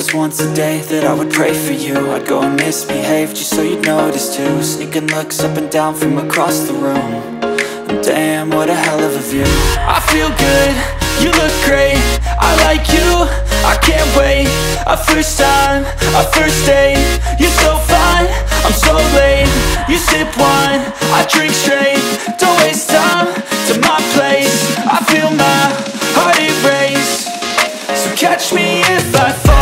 was once a day that I would pray for you. I'd go and misbehave just so you'd notice too. Sneaking looks up and down from across the room. And damn, what a hell of a view. I feel good, you look great, I like you, I can't wait. A first time, a first date, you're so fine, I'm so late. You sip wine, I drink straight, don't waste time to my place. I feel my heart erase, so catch me if I fall.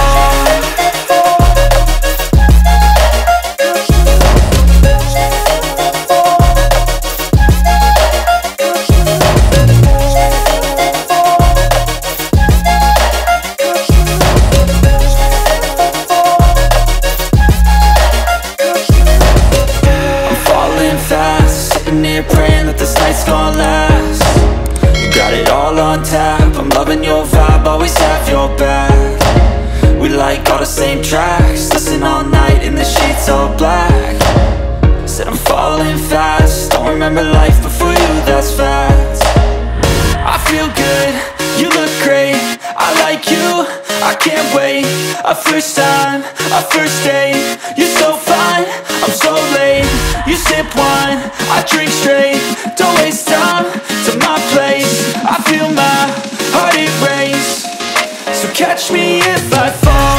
Praying that this night's gonna last. You got it all on tap, I'm loving your vibe, always have your back. We like all the same tracks, listen all night in the sheets all black. Said I'm falling fast, don't remember life before you, that's fact. I feel good, you look great, I like you, I can't wait. A first time, a first date, you're so fine, I'm so late. You sip wine, I drink straight, don't waste time to my place. I feel my heart erase, so catch me if I fall.